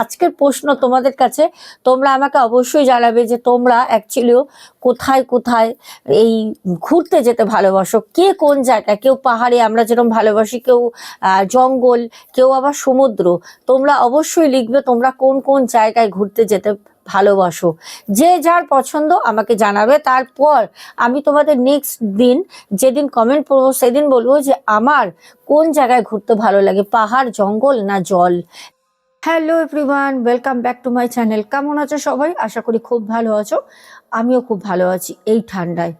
আজকের প্রশ্ন তোমাদের কাছে, তোমরা আমাকে অবশ্যই জানাবে যে তোমরা অ্যাকচুয়ালিও কোথায় কোথায় এই ঘুরতে যেতে ভালোবাসো, কে কোন জায়গায়। কেউ পাহাড়ে আমরা যেরকম ভালোবাসি, কেউ জঙ্গল, কেউ আবার সমুদ্র। তোমরা অবশ্যই লিখবে তোমরা কোন কোন জায়গায় ঘুরতে যেতে ভালোবাসো। যে যার পছন্দ আমাকে জানাবে। তারপর আমি তোমাদের নেক্সট দিন যেদিন কমেন্ট করবো সেদিন বলবো যে আমার কোন জায়গায় ঘুরতে ভালো লাগে, পাহাড়, জঙ্গল না জল। Hello everyone, welcome back to my channel. কেমন আছো সবাই? আশা করি খুব ভালো আছো। আমিও খুব ভালো আছি। এই ঠান্ডায়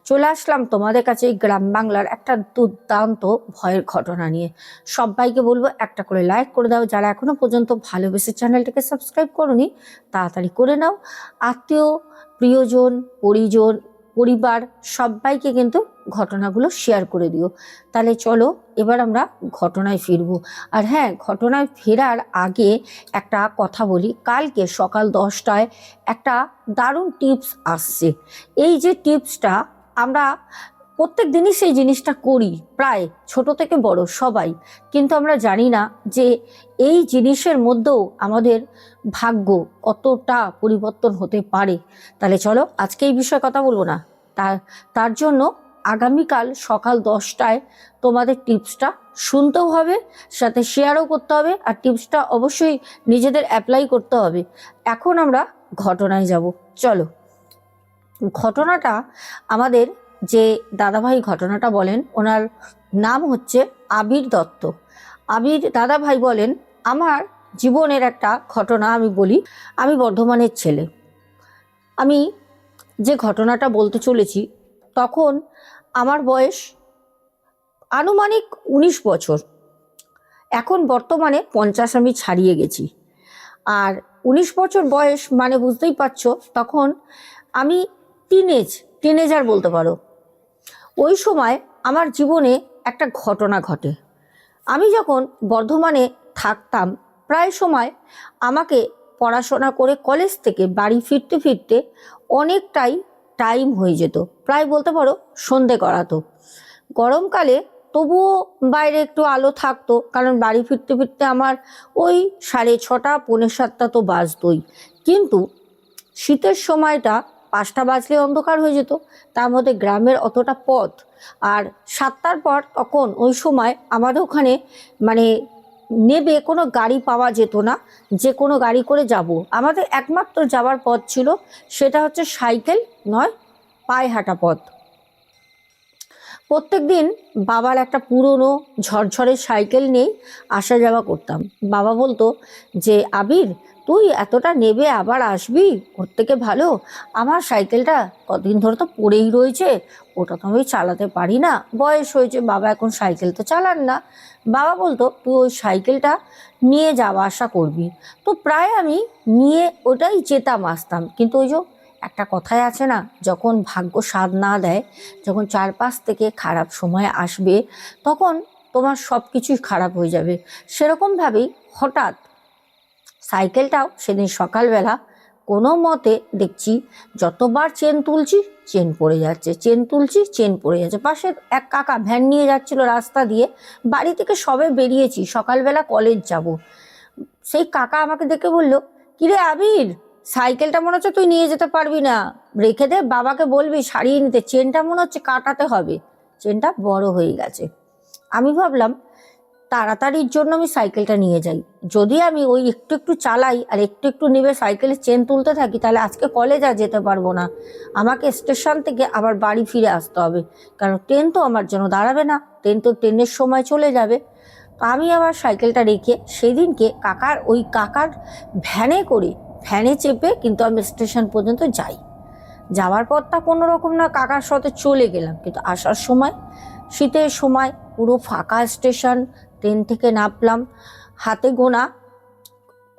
চলে আসলাম তোমাদের কাছে এই গ্রাম বাংলার একটা দুর্দান্ত ভয়ের ঘটনা নিয়ে। সবাইকে বলবো একটা করে লাইক করে দাও, যারা এখনো পর্যন্ত ভালোবেসে চ্যানেলটাকে সাবস্ক্রাইব করোনি তাড়াতাড়ি করে নাও। আত্মীয়, প্রিয়জন, পরিজন, পরিবার সবাইকে কিন্তু ঘটনাগুলো শেয়ার করে দিও। তাহলে চলো এবার আমরা ঘটনায় ফিরবো। আর হ্যাঁ, ঘটনায় ফেরার আগে একটা কথা বলি। কালকে সকাল 10টায় একটা দারুণ টিপস আসছে। এই যে টিপসটা আমরা প্রত্যেক দিনই সেই জিনিসটা করি, প্রায় ছোট থেকে বড় সবাই, কিন্তু আমরা জানি না যে এই জিনিসের মধ্যেও আমাদের ভাগ্য কতটা পরিবর্তন হতে পারে। তাহলে চলো আজকে এই বিষয়ে কথা বলবো না, তার জন্য আগামীকাল সকাল 10টায় তোমাদের টিপসটা শুনতেও হবে, সাথে শেয়ারও করতে হবে, আর টিপসটা অবশ্যই নিজেদের অ্যাপ্লাই করতে হবে। এখন আমরা ঘটনায় যাব। চলো, ঘটনাটা আমাদের যে দাদাভাই ঘটনাটা বলেন, ওনার নাম হচ্ছে আবির দত্ত। আবির দাদাভাই বলেন, আমার জীবনের একটা ঘটনা আমি বলি। আমি বর্ধমানের ছেলে। আমি যে ঘটনাটা বলতে চলেছি তখন আমার বয়স আনুমানিক 19 বছর। এখন বর্তমানে 50 আমি ছাড়িয়ে গেছি। আর 19 বছর বয়স মানে বুঝতেই পারছো, তখন আমি টিনেজার বলতে পারো। ওই সময় আমার জীবনে একটা ঘটনা ঘটে। আমি যখন বর্ধমানে থাকতাম, প্রায় সময় আমাকে পড়াশোনা করে কলেজ থেকে বাড়ি ফিরতে ফিরতে অনেকটাই টাইম হয়ে যেত, প্রায় বলতে পারো সন্ধে করাতো। গরমকালে তবুও বাইরে একটু আলো থাকতো, কারণ বাড়ি ফিরতে ফিরতে আমার ওই 6:30 7:45 তো বাজতোই। কিন্তু শীতের সময়টা 5টা বাজলে অন্ধকার হয়ে যেত। তার মধ্যে গ্রামের অতটা পথ, আর 7টার পর তখন ওই সময় আমাদের ওখানে মানে নেবে কোনো গাড়ি পাওয়া যেত না যে কোনো গাড়ি করে যাব। আমাদের একমাত্র যাওয়ার পথ ছিল সেটা হচ্ছে সাইকেল, নয় পায়ে হাঁটা পথ। প্রত্যেক দিন বাবার একটা পুরনো ঝরঝরে সাইকেল নিয়েই আসা যাওয়া করতাম। বাবা বলতো যে আবির, তুই এতটা নেবে আবার আসবি, ওর থেকে ভালো আমার সাইকেলটা কদিন ধরে তো পড়েই রয়েছে, ওটা তো আমি চালাতে পারি না, বয়স হয়েছে, বাবা এখন সাইকেল তো চালান না। বাবা বলতো তুই ওই সাইকেলটা নিয়ে যাওয়া আসা করবি। তো প্রায় আমি নিয়ে ওটাই যেতাম আসতাম। কিন্তু ওই যে একটা কথাই আছে না, যখন ভাগ্য সাথ না দেয়, যখন চারপাশ থেকে খারাপ সময় আসবে, তখন তোমার সব কিছুই খারাপ হয়ে যাবে। সেরকমভাবেই হঠাৎ সাইকেলটাও সেদিন সকালবেলা কোনো মতে দেখছি যতবার চেন তুলছি চেন পড়ে যাচ্ছে, চেন তুলছি চেন পড়ে যাচ্ছে। পাশে এক কাকা ভ্যান নিয়ে যাচ্ছিল রাস্তা দিয়ে, বাড়ি থেকে সবে বেরিয়েছি, সকালবেলা কলেজ যাব। সেই কাকা আমাকে দেখে বলল, কিরে আবির, সাইকেলটা মনে হচ্ছে তুই নিয়ে যেতে পারবি না, রেখে দে, বাবাকে বলবি সারিয়ে নিতে, চেনটা মনে হচ্ছে কাটাতে হবে, চেনটা বড় হয়ে গেছে। আমি ভাবলাম তাড়াতাড়ির জন্য আমি সাইকেলটা নিয়ে যাই। যদি আমি ওই একটু একটু চালাই আর একটু একটু নেবে সাইকেলের চেন তুলতে থাকি, তাহলে আজকে কলেজ আর যেতে পারবো না, আমাকে স্টেশন থেকে আবার বাড়ি ফিরে আসতে হবে, কারণ ট্রেন তো আমার জন্য দাঁড়াবে না, ট্রেনের সময় চলে যাবে। তো আমি আবার সাইকেলটা রেখে সেদিনকে কাকার ভ্যানে চেপে কিন্তু আমি স্টেশন পর্যন্ত যাই। যাওয়ার পথটা কোনো রকম না কাকার সাথে চলে গেলাম, কিন্তু আসার সময় শীতের সময় পুরো ফাঁকা স্টেশন। ট্রেন থেকে নামলাম, হাতে গোনা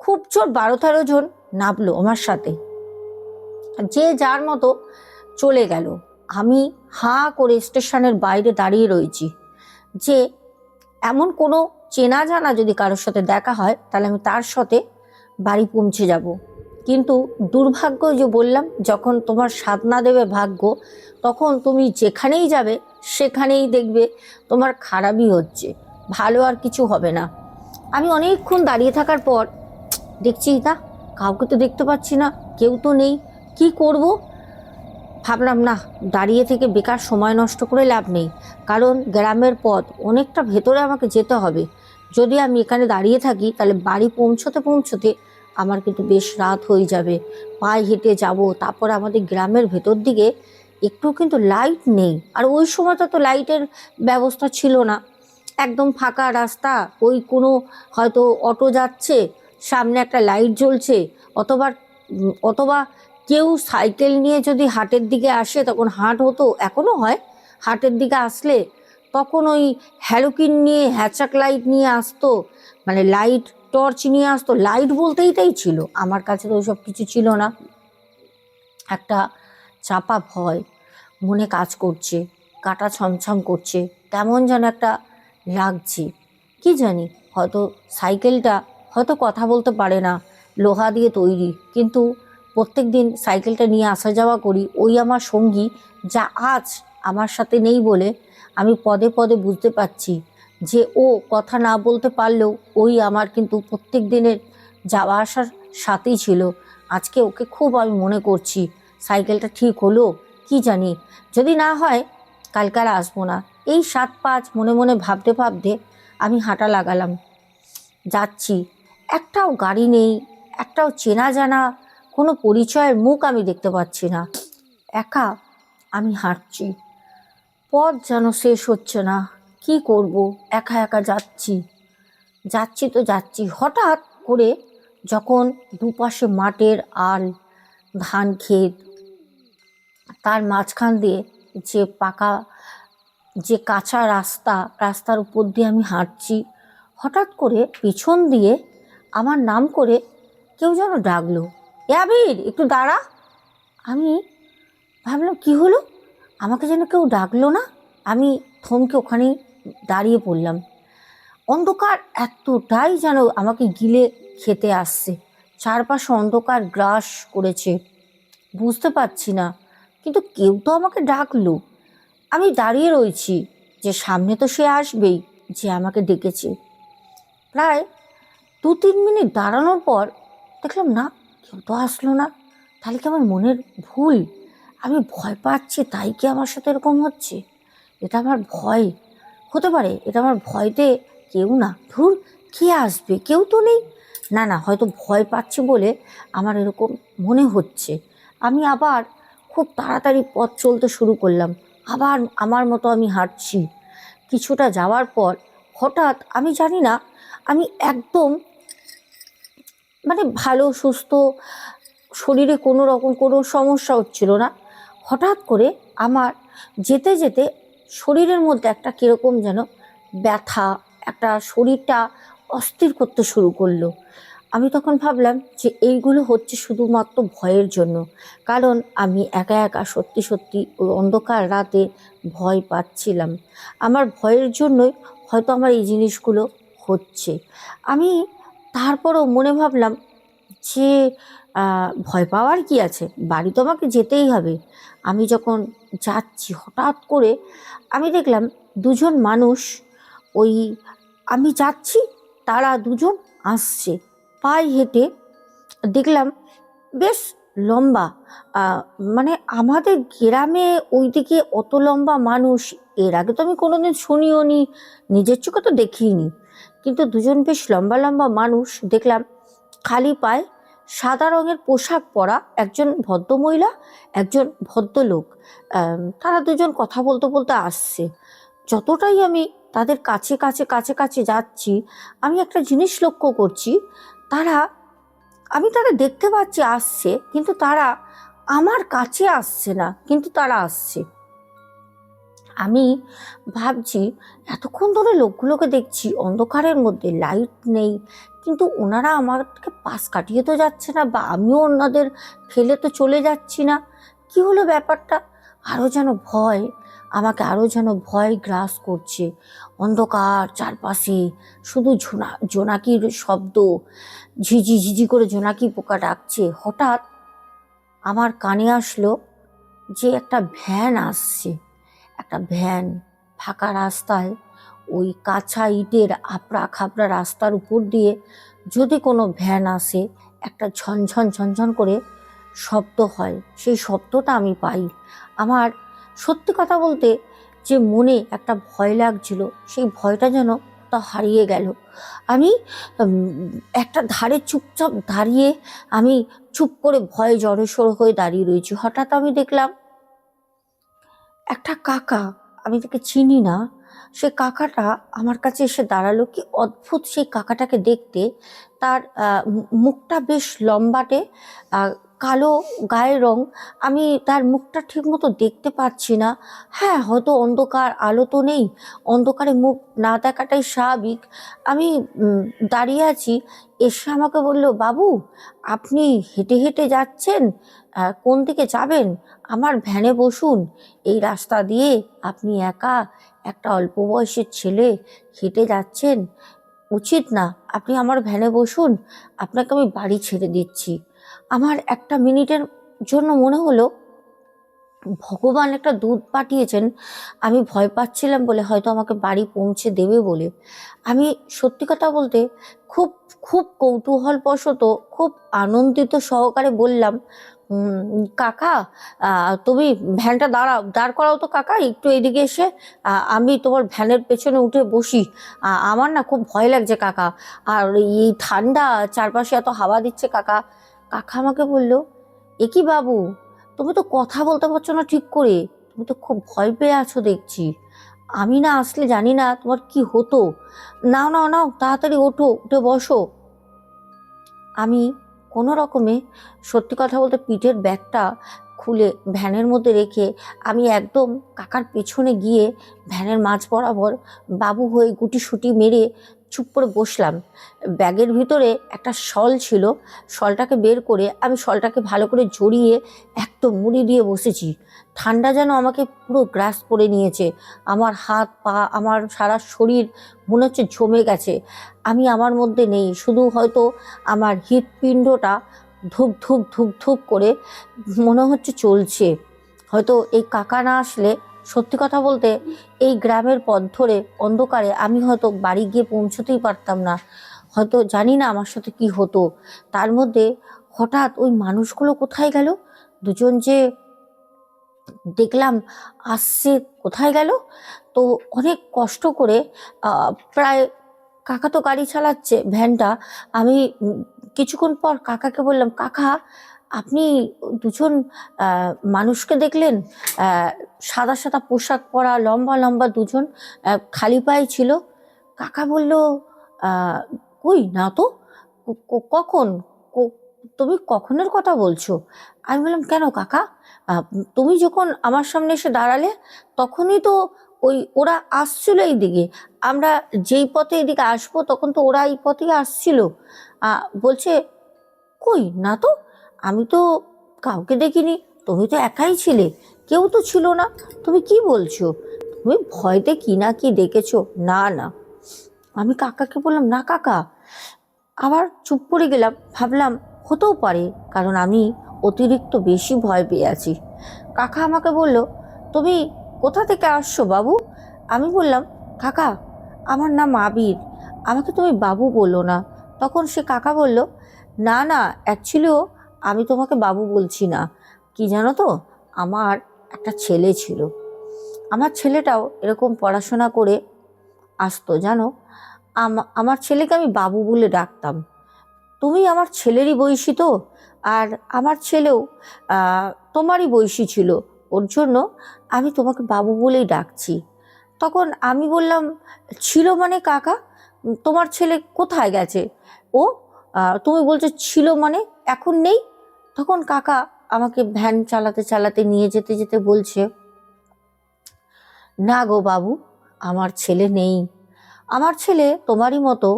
খুব জোর 12-13 জন নামলো আমার সাথে, যে যার মতো চলে গেল। আমি হাঁ করে স্টেশনের বাইরে দাঁড়িয়ে রয়েছি যে এমন কোনো চেনা জানা যদি কারোর সাথে দেখা হয় তাহলে আমি তার সাথে বাড়ি পৌঁছে যাব। কিন্তু দুর্ভাগ্য, যে বললাম, যখন তোমার সাথ না দেবে ভাগ্য, তখন তুমি যেখানেই যাবে সেখানেই দেখবে তোমার খারাপই হচ্ছে, ভালো আর কিছু হবে না। আমি অনেকক্ষণ দাঁড়িয়ে থাকার পর দেখছি না, কাউকে তো দেখতে পাচ্ছি না, কেউ তো নেই, কি করব? ভাবলাম না, দাঁড়িয়ে থেকে বেকার সময় নষ্ট করে লাভ নেই, কারণ গ্রামের পথ অনেকটা ভেতরে আমাকে যেতে হবে। যদি আমি এখানে দাঁড়িয়ে থাকি তাহলে বাড়ি পৌঁছতে পৌঁছতে আমার কিন্তু বেশ রাত হয়ে যাবে। পায়ে হেঁটে যাব, তারপর আমাদের গ্রামের ভেতর দিকে একটু কিন্তু লাইট নেই, আর ওই সময়টা তো লাইটের ব্যবস্থা ছিল না, একদম ফাঁকা রাস্তা। ওই কোনো হয়তো অটো যাচ্ছে, সামনে একটা লাইট জ্বলছে, অথবা অথবা কেউ সাইকেল নিয়ে যদি হাটের দিকে আসে, তখন হাট হতো, এখনো হয়, হাটের দিকে আসলে তখন ওই হ্যালোকিন নিয়ে, হ্যাচাক লাইট নিয়ে আসতো, মানে লাইট টর্চ নিয়ে আসতো। লাইট বলতেই তাই ছিল, আমার কাছে তো ওইসব কিছু ছিল না। একটা চাপা ভয় মনে কাজ করছে, কাটা ছমছম করছে, কেমন যেন একটা লাগছে, কি জানি। হয়তো সাইকেলটা হয়তো কথা বলতে পারে না, লোহা দিয়ে তৈরি, কিন্তু প্রত্যেক দিন সাইকেলটা নিয়ে আসা যাওয়া করি, ওই আমার সঙ্গী, যা আজ আমার সাথে নেই বলে আমি পদে পদে বুঝতে পারছি যে ও কথা না বলতে পারলেও ওই আমার কিন্তু প্রত্যেক দিনের যাওয়া আসার সাথেই ছিল। আজকে ওকে খুব আমি মনে করছি। সাইকেলটা ঠিক হলো কি জানি, যদি না হয় কালকে আর আসবো না। এই 7-5 মনে মনে ভাবতে ভাবতে আমি হাঁটা লাগালাম, যাচ্ছি। একটাও গাড়ি নেই, একটাও চেনা জানা কোনো পরিচয়ের মুখ আমি দেখতে পাচ্ছি না। একা আমি হাঁটছি, পথ যেন শেষ হচ্ছে না, কি করব? একা একা যাচ্ছি, যাচ্ছি তো যাচ্ছি। হঠাৎ করে যখন দুপাশে মাঠের আল, ধান ক্ষেত, তার মাঝখান দিয়ে যে পাকা, যে কাঁচা রাস্তা, রাস্তার উপর দিয়ে আমি হাঁটছি, হঠাৎ করে পিছন দিয়ে আমার নাম করে কেউ যেন ডাকলো, এ আবির একটু দাঁড়া। আমি ভাবলাম কি হলো, আমাকে যেন কেউ ডাকলো না। আমি থমকে ওখানেই দাঁড়িয়ে পড়লাম। অন্ধকার এতটাই যেন আমাকে গিলে খেতে আসছে, চারপাশে অন্ধকার গ্রাস করেছে, বুঝতে পারছি না, কিন্তু কেউ তো আমাকে ডাকলো। আমি দাঁড়িয়ে রয়েছি, যে সামনে তো সে আসবেই, যে আমাকে ডেকেছে। প্রায় 2-3 মিনিট দাঁড়ানোর পর দেখলাম না, কেউ তো আসলো না। তাহলে কি আমার মনের ভুল? আমি ভয় পাচ্ছি তাই কি আমার সাথে এরকম হচ্ছে? এটা আমার ভয় হতে পারে, এটা আমার ভয়তে কেউ না। ধুর, কে আসবে, কেউ তো নেই। না না, হয়তো ভয় পাচ্ছি বলে আমার এরকম মনে হচ্ছে। আমি আবার খুব তাড়াতাড়ি পথ চলতে শুরু করলাম, আবার আমার মতো আমি হাঁটছি। কিছুটা যাওয়ার পর হঠাৎ, আমি জানি না, আমি একদম মানে ভালো সুস্থ, শরীরে কোনো রকম কোনো সমস্যা হচ্ছিল না, হঠাৎ করে আমার যেতে যেতে শরীরের মধ্যে একটা কীরকম যেন ব্যথা, একটা শরীরটা অস্থির করতে শুরু করলো। আমি তখন ভাবলাম যে এইগুলো হচ্ছে শুধুমাত্র ভয়ের জন্য, কারণ আমি একা একা সত্যি সত্যি ওই অন্ধকার রাতে ভয় পাচ্ছিলাম। আমার ভয়ের জন্যই হয়তো আমার এই জিনিসগুলো হচ্ছে। আমি তারপরও মনে ভাবলাম যে ভয় পাওয়ার কি আছে, বাড়ি তো আমাকে যেতেই হবে। আমি যখন যাচ্ছি, হঠাৎ করে আমি দেখলাম দুজন মানুষ, ওই আমি যাচ্ছি, তারা দুজন আসছে পায়ে হেঁটে। দেখলাম বেশ লম্বা, আহ, মানে আমাদের গ্রামে ওইদিকে অত লম্বা মানুষ এর আগে তো আমি কোনোদিন শুনিও নি, নিজের চোখে তো দেখিনি। কিন্তু দুজন বেশ লম্বা লম্বা মানুষ দেখলাম, খালি পায়ে, সাদা রঙের পোশাক পরা, একজন ভদ্রমহিলা, একজন ভদ্রলোক। তারা দুজন কথা বলতে বলতে আসছে। যতটাই আমি তাদের কাছে কাছে কাছে কাছে যাচ্ছি, আমি একটা জিনিস লক্ষ্য করছি, তারা, আমি তারা দেখতে পাচ্ছি আসছে, কিন্তু তারা আমার কাছে আসছে না, কিন্তু তারা আসছে। আমি ভাবছি, এতক্ষণ ধরে লোকগুলোকে দেখছি অন্ধকারের মধ্যে, লাইট নেই, কিন্তু ওনারা আমাকে পাশ কাটিয়ে তো যাচ্ছে না, বা আমিও ওনাদের ফেলে তো চলে যাচ্ছি না। কি হলো ব্যাপারটা? আরও যেন ভয়, আমাকে আরও যেন ভয় গ্রাস করছে। অন্ধকার চারপাশে, শুধু জোনাকির শব্দ, ঝিঝি ঝিঝি করে জোনাকি পোকা ডাকছে। হঠাৎ আমার কানে আসলো যে একটা ভ্যান আসছে, একটা ভ্যান ফাঁকা রাস্তায়, ওই কাঁচা ইটের আপড়া খাপড়া রাস্তার উপর দিয়ে যদি কোনো ভ্যান আসে, একটা ঝনঝন ঝনঝন করে শব্দ হয়, সেই শব্দটা আমি পাই। আমার সত্যি কথা বলতে যে মনে একটা ভয় লাগছিল, সেই ভয়টা যেন তা হারিয়ে গেল। আমি একটা ধারে চুপচাপ দাঁড়িয়ে আমি চুপ করে ভয়ে জড়সড় হয়ে দাঁড়িয়ে রয়েছি। হঠাৎ আমি দেখলাম একটা কাকা, আমি তাকে চিনি না, সে কাকাটা আমার কাছে এসে দাঁড়ালো। কি অদ্ভুত সেই কাকাটাকে দেখতে! তার মুখটা বেশ লম্বাটে, কালো গায়ের রং। আমি তার মুখটা ঠিক মতো দেখতে পাচ্ছি না। হ্যাঁ, হয়তো অন্ধকার, আলো তো নেই, অন্ধকারে মুখ না দেখাটাই স্বাভাবিক। আমি দাঁড়িয়ে আছি। এসে আমাকে বলল, বাবু আপনি হেঁটে হেঁটে যাচ্ছেন, কোন দিকে যাবেন? আমার ভ্যানে বসুন। এই রাস্তা দিয়ে আপনি একা, একটা অল্প বয়সের ছেলে, হেঁটে যাচ্ছেন, উচিত না। আপনি আমার ভ্যানে বসুন, আপনাকে আমি বাড়ি ছেড়ে দিচ্ছি। আমার একটা মিনিটের জন্য মনে হলো ভগবান একটা দূত পাঠিয়েছেন। আমি ভয় পাচ্ছিলাম বলে, হয়তো আমাকে বাড়ি পৌঁছে দেবে বলে। আমি সত্যি কথা বলতে খুব খুব কৌতূহলবশত, খুব আনন্দিত সহকারে বললাম, কাকা তুমি ভ্যানটা দাঁড় করাও তো কাকা, একটু এদিকে এসে আমি তোমার ভ্যানের পেছনে উঠে বসি। আমার না খুব ভয় লাগছে কাকা, আর এই ঠান্ডা, চারপাশে এত হাওয়া দিচ্ছে কাকা। কাকা আমাকে বলল, এ কি বাবু, তুমি তো কথা বলতে পারছো না ঠিক করে, তুমি তো খুব ভয় পেয়ে আছো দেখছি। আমি না আসলে জানি না তোমার কি হতো। নাও নাও নাও, তাড়াতাড়ি ওঠো, উঠে বসো। আমি কোনো রকমে, সত্যি কথা বলতে, পিঠের ব্যাগটা খুলে ভ্যানের মধ্যে রেখে আমি একদম কাকার পেছনে গিয়ে ভ্যানের মাঝ বরাবর বাবু হয়ে গুটিসুটি মেরে চুপ করে বসলাম। ব্যাগের ভিতরে একটা শল ছিল, শলটাকে বের করে আমি শলটাকে ভালো করে জড়িয়ে একদম মুড়ি দিয়ে বসেছি। ঠান্ডা যেন আমাকে পুরো গ্রাস করে নিয়েছে। আমার হাত পা, আমার সারা শরীর মনে হচ্ছে জমে গেছে। আমি আমার মধ্যে নেই, শুধু হয়তো আমার হৃৎপিণ্ডটা ধুক ধুক ধুক ধুক করে মনে হচ্ছে চলছে। হয়তো এই কাকা না আসলে, সত্যি কথা বলতে, এই গ্রামের পথ ধরে অন্ধকারে আমি হয়তো বাড়ি গিয়ে পৌঁছতেই পারতাম না। হয়তো জানি না আমার সাথে কি হতো। তার মধ্যে হঠাৎ ওই মানুষগুলো কোথায় গেল? দুজন যে দেখলাম আসছে, কোথায় গেল? তো অনেক কষ্ট করে প্রায়, কাকা তো গাড়ি চালাচ্ছে ভ্যানটা, আমি কিছুক্ষণ পর কাকাকে বললাম, কাকা আপনি দুজন মানুষকে দেখলেন? সাদা সাদা পোশাক পরা, লম্বা লম্বা দুজন, খালি পায়ে ছিল। কাকা বলল, আহ, কই না তো, কখন, তুমি কখনের কথা বলছো? আমি বললাম, কেন কাকা, আহ, তুমি যখন আমার সামনে এসে দাঁড়ালে তখনই তো ওরা আসছিল এই দিকে, আমরা যেই পথে এদিকে আসবো তখন তো ওরা এই পথেই আসছিল। বলছে, কই না তো, আমি তো কাউকে দেখিনি, তুমি তো একাই ছিলে, কেউ তো ছিল না, তুমি কি বলছো? তুমি ভয়তে কি না কি দেখেছো? না না। আমি কাকাকে বললাম, না কাকা। আবার চুপ করে গেলাম, ভাবলাম হতেও পারে, কারণ আমি অতিরিক্ত বেশি ভয় পেয়ে আছি। কাকা আমাকে বলল, তুমি কোথা থেকে আসছো বাবু? আমি বললাম, কাকা আমার নাম আবির, আমাকে তুমি বাবু বলো না। তখন সে কাকা বলল, না না, অ্যাকচুয়ালিও আমি তোমাকে বাবু বলছি না, কি জানো তো, আমার একটা ছেলে ছিল, আমার ছেলেটাও এরকম পড়াশোনা করে আসতো জানো, আমার ছেলেকে আমি বাবু বলে ডাকতাম। তুমি আমার ছেলেরই বয়সী তো, আর আমার ছেলেও তোমারই বয়সী ছিল, ওর জন্য আমি তোমাকে বাবু বলেই ডাকছি। তখন আমি বললাম, ছিল মানে কাকা, তোমার ছেলে কোথায় গেছে? ও তুমি বলছো ছিল মানে এখন নেই? তখন কাকা আমাকে ভ্যান চালাতে চালাতে নিয়ে যেতে যেতে বলছে, না গো বাবু, আমার ছেলে নেই। আমার ছেলে তোমারই মতো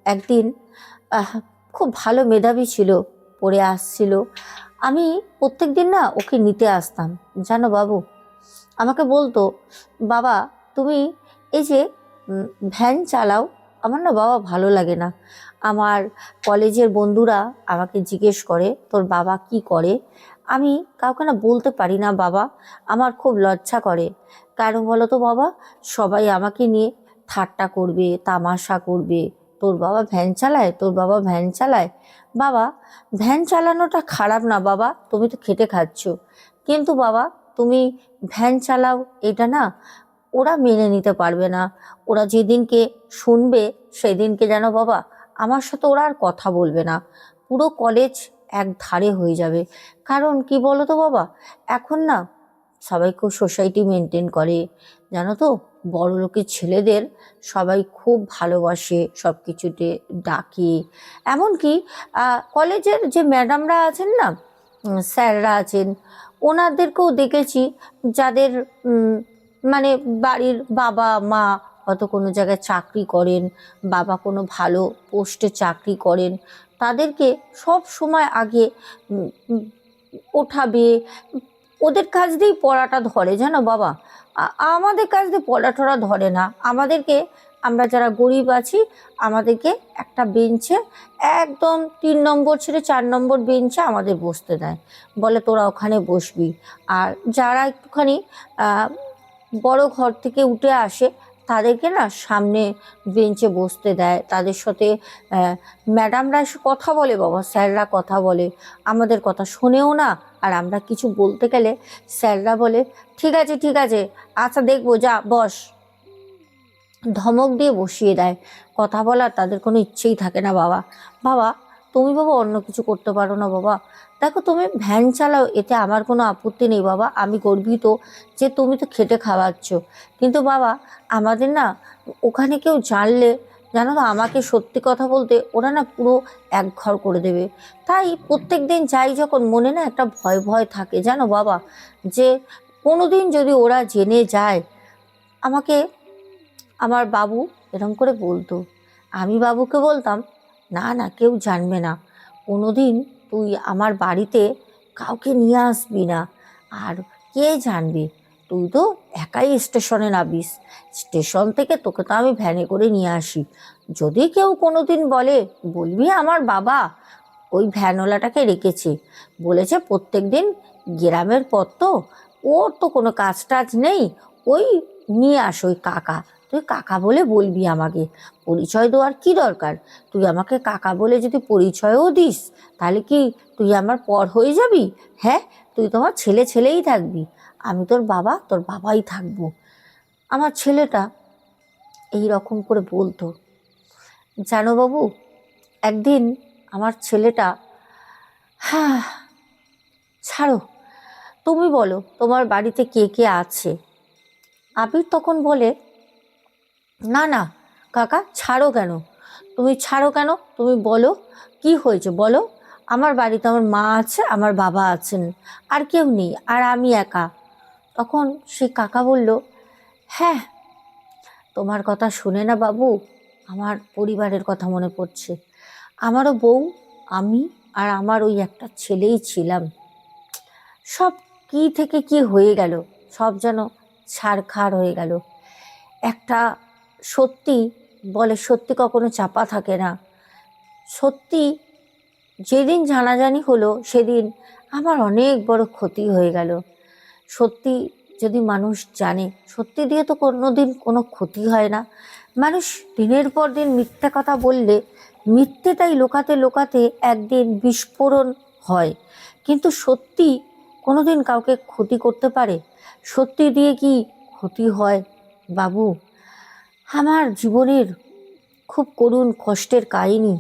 একদিন খুব ভালো মেধাবী ছিল, পড়ে আসছিল, আমি প্রত্যেক দিন না ওকে নিতে আসতাম জানো বাবু। আমাকে বলতো, বাবা তুমি এই যে ভ্যান চালাও, আমার না বাবা ভালো লাগে না। আমার কলেজের বন্ধুরা আমাকে জিজ্ঞেস করে, তোর বাবা কি করে? আমি কাউকে না বলতে পারি না বাবা, আমার খুব লজ্জা করে। কেন বলো তো বাবা, সবাই আমাকে নিয়ে ঠাট্টা করবে, তামাশা করবে, তোর বাবা ভ্যান চালায়, তোর বাবা ভ্যান চালায়। বাবা, ভ্যান চালানোটা খারাপ না বাবা, তুমি তো খেটে খাচ্ছ, কিন্তু বাবা তুমি ভ্যান চালাও এটা না ওরা মেনে নিতে পারবে না। ওরা যেদিনকে শুনবে সেদিনকে যেন বাবা আমার সাথে ওরা আর কথা বলবে না, পুরো কলেজ এক ধারে হয়ে যাবে। কারণ কি বলো তো বাবা, এখন না সবাই খুব সোসাইটি মেনটেন করে, জানো তো, বড় লোকের ছেলেদের সবাই খুব ভালোবাসে, সব কিছুতে ডাকে। এমনকি কলেজের যে ম্যাডামরা আছেন না, স্যাররা আছেন, ওনাদেরকেও দেখেছি যাদের মানে বাড়ির বাবা মা হয়তো কোনো জায়গায় চাকরি করেন, বাবা কোনো ভালো পোস্টে চাকরি করেন, তাদেরকে সব সময় আগে ওঠাবে। ওদের কাজ দিয়েই পড়াটা ধরে, জানো বাবা। আমাদের কাজ দিয়ে পড়া টড়া ধরে না। আমাদেরকে, আমরা যারা গরিব আছি, আমাদেরকে একটা বেঞ্চে একদম 3 নম্বর ছেড়ে 4 নম্বর বেঞ্চে আমাদের বসতে দেয়, বলে তোরা ওখানে বসবি। আর যারা একটুখানি বড় ঘর থেকে উঠে আসে তাদেরকে না সামনে বেঞ্চে বসতে দেয়। তাদের সাথে ম্যাডামরা এসে কথা বলে বাবা, স্যাররা কথা বলে, আমাদের কথা শোনেও না। আর আমরা কিছু বলতে গেলে স্যাররা বলে ঠিক আছে ঠিক আছে, আচ্ছা দেখবো, যা বস, ধমক দিয়ে বসিয়ে দেয়। কথা বলার তাদের কোনো ইচ্ছেই থাকে না বাবা। বাবা তুমি বাবা অন্য কিছু করতে পারো না বাবা? দেখো তুমি ভ্যান চালাও, এতে আমার কোনো আপত্তি নেই বাবা, আমি গর্বিত যে তুমি তো খেটে খাওয়াচ্ছ। কিন্তু বাবা আমাদের না ওখানে কেউ জানলে, জানো তো, আমাকে সত্যি কথা বলতে ওরা না পুরো একঘর করে দেবে। তাই প্রত্যেক দিন যাই যখন, মনে না একটা ভয় ভয় থাকে, জানো বাবা, যে কোনো দিন যদি ওরা জেনে যায়। আমাকে আমার বাবু এরকম করে বলতো, আমি বাবুকে বলতাম না না কেউ জানবে না, কোনোদিন তুই আমার বাড়িতে কাউকে নিয়ে আসবি না। আর কে জানবে, তুই তো একাই স্টেশনে নামিস, স্টেশন থেকে তোকে তো আমি ভ্যানে করে নিয়ে আসি। যদি কেউ কোনোদিন বলে, বলবি আমার বাবা ওই ভ্যানওয়ালাটাকে রেখেছে, বলেছে প্রত্যেক দিন গ্রামের পথ তো, ওর তো কোনো কাজ টাজ নেই, ওই নিয়ে আস ওই কাকা। তুই কাকা বলে বলবি আমাকে, পরিচয় দেওয়ার কি দরকার? তুই আমাকে কাকা বলে যদি পরিচয়ও দিস, তাহলে কি তুই আমার পর হয়ে যাবি? হ্যাঁ, তুই তোমার ছেলে ছেলেই থাকবি, আমি তোর বাবা তোর বাবাই থাকবো। আমার ছেলেটা এই রকম করে বলতো। জানো বাবু, একদিন আমার ছেলেটা, হ্যাঁ ছাড়ো, তুমি বলো তোমার বাড়িতে কে কে আছে? আবির তখন বলে, না না কাকা, ছাড়ো কেন, তুমি ছাড়ো কেন, তুমি বলো কি হয়েছে বলো। আমার বাড়িতে আমার মা আছে, আমার বাবা আছেন, আর কেউ নেই, আর আমি একা। তখন সেই কাকা বলল, হ্যাঁ, তোমার কথা শুনে না বাবু আমার পরিবারের কথা মনে পড়ছে। আমারও বউ, আমি আর আমার ওই একটা ছেলেই ছিলাম। সব কি থেকে কি হয়ে গেল, সব যেন ছারখার হয়ে গেল। একটা সত্যি বলে, সত্যি কখনো চাপা থাকে না। সত্যি যেদিন জানাজানি হলো সেদিন আমার অনেক বড় ক্ষতি হয়ে গেল। সত্যি যদি মানুষ জানে, সত্যি দিয়ে তো কোনো দিন কোনো ক্ষতি হয় না। মানুষ দিনের পর দিন মিথ্যে কথা বললে মিথ্যেটাই লোকাতে লোকাতে একদিন বিস্ফোরণ হয়, কিন্তু সত্যি কোনো দিন কাউকে ক্ষতি করতে পারে? সত্যি দিয়ে কি ক্ষতি হয় বাবু? আমার জীবনের খুব করুণ কষ্টের কাহিনী।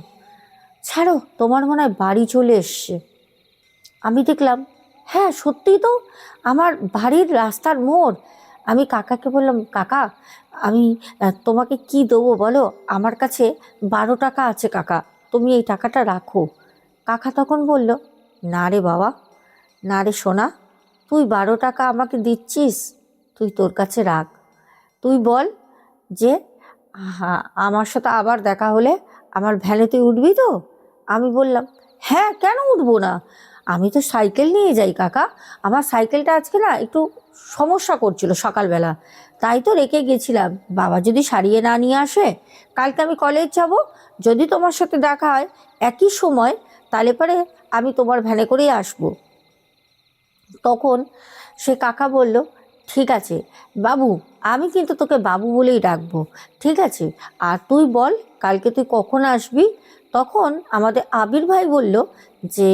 ছাড়ো, তোমার মনে হয় বাড়ি চলে এসছে। আমি দেখলাম, হ্যাঁ সত্যিই তো, আমার বাড়ির রাস্তার মোড়। আমি কাকাকে বললাম, কাকা আমি তোমাকে কি দেবো বলো, আমার কাছে 12 টাকা আছে কাকা, তুমি এই টাকাটা রাখো। কাকা তখন বলল, না রে বাবা, না রে সোনা, তুই 12 টাকা আমাকে দিচ্ছিস, তুই তোর কাছে রাখ। তুই বল যে, হ্যাঁ আমার সাথে আবার দেখা হলে আমার ভ্যানে তুই উঠবি তো? আমি বললাম, হ্যাঁ কেন উঠবো না, আমি তো সাইকেল নিয়ে যাই কাকা, আমার সাইকেলটা আজকে না একটু সমস্যা করছিল সকালবেলা, তাই তো রেখে গেছিলাম, বাবা যদি সারিয়ে না নিয়ে আসে, কালকে আমি কলেজ যাব, যদি তোমার সাথে দেখা হয় একই সময়, তাহলে পরে আমি তোমার ভ্যানে করেই আসবো। তখন সে কাকা বলল, ঠিক আছে বাবু, আমি কিন্তু তোকে বাবু বলেই ডাকবো, ঠিক আছে? আর তুই বল কালকে তুই কখন আসবি? তখন আমাদের আবির ভাই বলল যে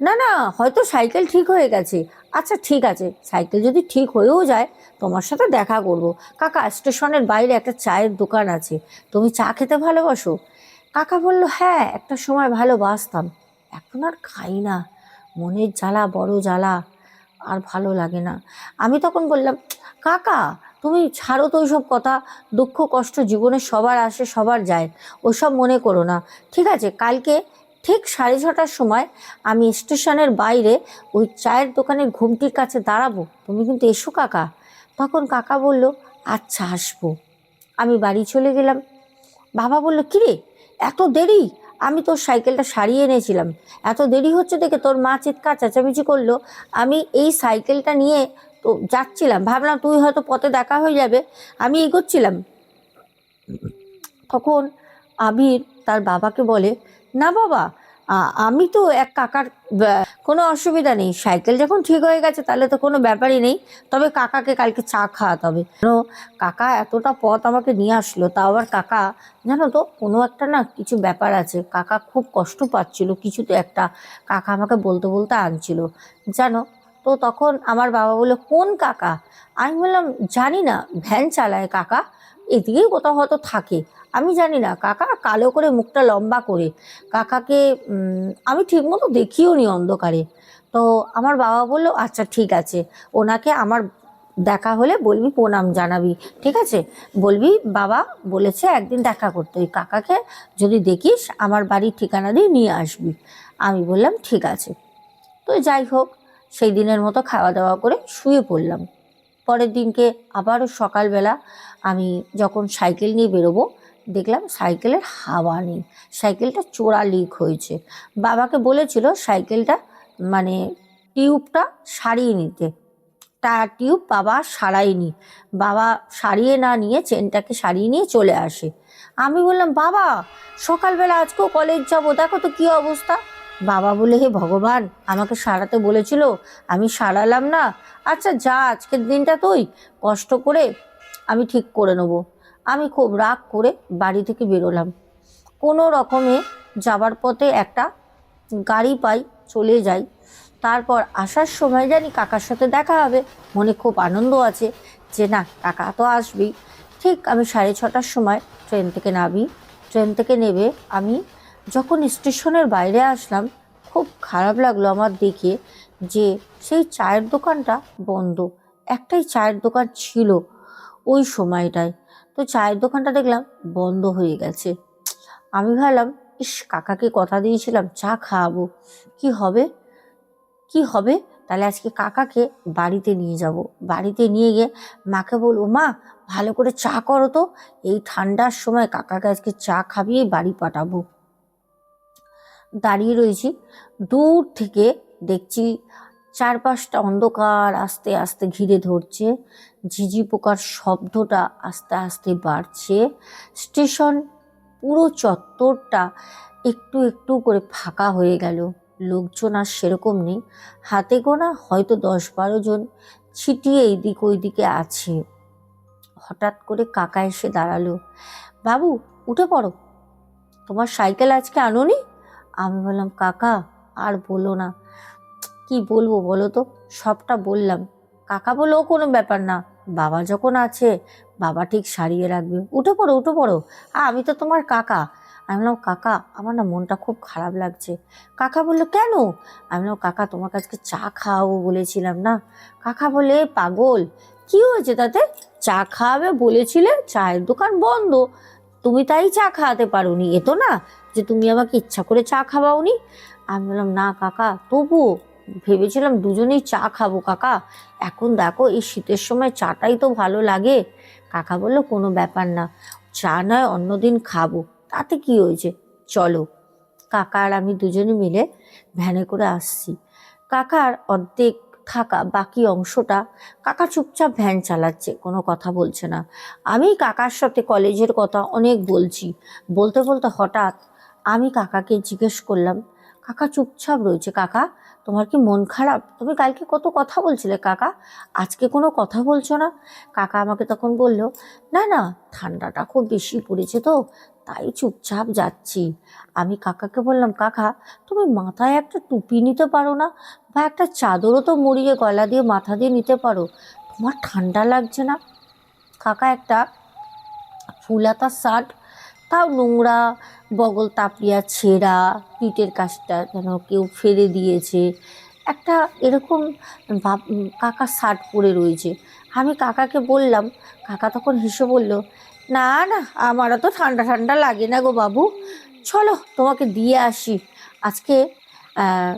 না না, হয়তো সাইকেল ঠিক হয়ে গেছে। আচ্ছা ঠিক আছে, সাইকেল যদি ঠিক হয়েও যায় তোমার সাথে দেখা করব। কাকা, স্টেশনের বাইরে একটা চায়ের দোকান আছে, তুমি চা খেতে ভালোবাসো? কাকা বলল হ্যাঁ, একটা সময় ভালোবাসতাম, এখন আর খাই না, মনের জ্বালা বড় জ্বালা, আর ভালো লাগে না। আমি তখন বললাম কাকা তুমি ছাড়ো তো ওইসব কথা, দুঃখ কষ্ট জীবনে সবার আসে সবার যায়, ওসব মনে করো না। ঠিক আছে, কালকে ঠিক 6:30টার সময় আমি স্টেশনের বাইরে ওই চায়ের দোকানের ঘুমটির কাছে দাঁড়াবো, তুমি কিন্তু এসো কাকা। তখন কাকা বলল আচ্ছা আসবো। আমি বাড়ি চলে গেলাম। বাবা বলল কিরে এত দেরি? আমি তোর সাইকেলটা সারিয়ে এনেছিলাম, এত দেরি হচ্ছে দেখে তোর মা চিৎকার চেঁচামেচি করলো। আমি এই সাইকেলটা নিয়ে তো যাচ্ছিলাম, ভাবলাম তুই হয়তো পথে দেখা হয়ে যাবে, আমি এগোচ্ছিলাম। তখন আবির তার বাবাকে বলে না বাবা, আমি তো এক কাকার কোনো অসুবিধা নেই, সাইকেল যখন ঠিক হয়ে গেছে তাহলে তো কোনো ব্যাপারই নেই, তবে কাকাকে কালকে চা খাওয়াতে হবে। কাকা এতটা পথ আমাকে নিয়ে আসলো, তাও আবার কাকা জানো তো কোনো একটা না কিছু ব্যাপার আছে, কাকা খুব কষ্ট পাচ্ছিল কিছুতে একটা, কাকা আমাকে বলতে বলতে আনছিল জানো। তো তখন আমার বাবা বললো কোন কাকা? আমি বললাম জানি না, ভ্যান চালায় কাকা, এদিকেই কোথাও হয়তো থাকে, আমি জানি না। কাকা কালো করে, মুখটা লম্বা করে, কাকাকে আমি ঠিকমতো দেখিও নি অন্ধকারে। তো আমার বাবা বললো আচ্ছা ঠিক আছে, ওনাকে আমার দেখা হলে বলবি প্রণাম জানাবি, ঠিক আছে? বলবি বাবা বলেছে একদিন দেখা করতে, ওই কাকাকে যদি দেখিস আমার বাড়ির ঠিকানা দিয়ে নিয়ে আসবি। আমি বললাম ঠিক আছে। তো যাই হোক, সেই দিনের মতো খাওয়া দাওয়া করে শুয়ে পড়লাম। পরের দিনকে আবারও সকালবেলা আমি যখন সাইকেল নিয়ে বেরোবো, দেখলাম সাইকেলের হাওয়া নেই, সাইকেলটা চোরা লিক হয়েছে। বাবাকে বলেছিল সাইকেলটা মানে টিউবটা সারিয়ে নিতে, টায়ার টিউব বাবা সারায়নি, বাবা সারিয়ে না নিয়ে চেনটাকে সারিয়ে নিয়ে চলে আসে। আমি বললাম বাবা সকালবেলা আজকেও কলেজ যাবো, দেখো তো কি অবস্থা। বাবা বলে হে ভগবান, আমাকে সারাতে বলেছিল আমি সারালাম না, আচ্ছা যা আজকের দিনটা তুই কষ্ট করে আমি ঠিক করে নেবো। আমি খুব রাগ করে বাড়ি থেকে বেরোলাম। কোনো রকমে যাবার পথে একটা গাড়ি পাই, চলে যাই। তারপর আসার সময় জানি কাকার সাথে দেখা হবে, মনে খুব আনন্দ আছে যে না কাকা তো আসবেই। ঠিক আমি 6:30টার সময় ট্রেন থেকে নামি। ট্রেন থেকে নেবে আমি যখন স্টেশনের বাইরে আসলাম, খুব খারাপ লাগলো আমার দেখে যে সেই চায়ের দোকানটা বন্ধ। একটাই চায়ের দোকান ছিল ওই সময়টায়, তো চায়ের দোকানটা দেখলাম বন্ধ হয়ে গেছে। আমি ভাবলাম ইস, কাকাকে কথা দিয়েছিলাম চা খাওয়াবো, কি হবে কি হবে। তাহলে আজকে কাকাকে বাড়িতে নিয়ে যাব, বাড়িতে নিয়ে গিয়ে মাকে বলবো মা ভালো করে চা করো তো, এই ঠান্ডার সময় কাকাকে আজকে চা খাবিয়ে বাড়ি পাঠাবো। দাঁড়িয়ে রয়েছি, দূর থেকে দেখছি চারপাশটা অন্ধকার আস্তে আস্তে ঘিরে ধরছে, ঝিঝি পোকার শব্দটা আস্তে আস্তে বাড়ছে, স্টেশন পুরো চত্বরটা একটু একটু করে ফাঁকা হয়ে গেল, লোকজন আর সেরকম নেই, হাতে গোনা হয়তো 10-12 জন ছিটিয়ে এইদিক ওইদিকে আছে। হঠাৎ করে কাকা এসে দাঁড়ালো, বাবু উঠে পড়ো, তোমার সাইকেল আজকে আনোনি? আমি বললাম কাকা আর বলো না, কি বলবো বলো তো, সবটা বললাম। কাকা বললো ও কোনো ব্যাপার না, বাবা যখন আছে বাবা ঠিক সারিয়ে রাখবে, উঠে পড়ো উঠে পড়ো, আমি তো তোমার কাকা। আমি বললাম কাকা আমার না মনটা খুব খারাপ লাগছে। কাকা বললো কেন? আমি বললাম কাকা তোমার কাছে চা খাওয়াবো বলেছিলাম না। কাকা বলে পাগল, কি হয়েছে তাতে? চা খাওয়াবে বলেছিলে, চায়ের দোকান বন্ধ, তুমি তাই চা খাওয়াতে পারোনি, এ তো না যে তুমি আমাকে ইচ্ছা করে চা খাওয়াওনি। আমি বললাম না কাকা, তবুও ভেবেছিলাম দুজনেই চা খাবো কাকা, এখন দেখো এই শীতের সময় চাটাই তো ভালো লাগে। কাকা বললো কোনো ব্যাপার না, চা নয় অন্যদিন খাবো, তাতে কি হয়েছে, চলো। কাকা আর আমি দুজনে মিলে ভ্যানে করে আসছি। কাকার অর্ধেক থাকা বাকি অংশটা কাকা চুপচাপ ভ্যান চালাচ্ছে, কোনো কথা বলছে না। আমি কাকার সাথে কলেজের কথা অনেক বলছি, বলতে বলতে হঠাৎ আমি কাকাকে জিজ্ঞেস করলাম কাকা চুপচাপ রয়েছে। কাকা, তোমার কি মন খারাপ? তুমি কালকে কত কথা বলছিলে কাকা, আজকে কোনো কথা বলছো না? কাকা আমাকে তখন বলল, না না, ঠান্ডাটা খুব বেশি পড়েছে তো, তাই চুপচাপ যাচ্ছি। আমি কাকাকে বললাম, কাকা তুমি মাথায় একটা টুপি নিতে পারো না, বা একটা চাদরও তো মুড়িয়ে গলা দিয়ে মাথা দিয়ে নিতে পারো, তোমার ঠান্ডা লাগছে না? কাকা একটা ফুলাতা শার্ট, তাও নোংরা, বগল তাপিয়া ছেঁড়া, পিঠের কাছটা যেন কেউ ফেলে দিয়েছে, একটা এরকম কাকা শার্ট পরে রয়েছে। আমি কাকাকে বললাম, কাকা তখন হেসে বলল, না না, আমারও তো ঠান্ডা ঠান্ডা লাগে না গো বাবু, চলো তোমাকে দিয়ে আসি। আজকে আহ,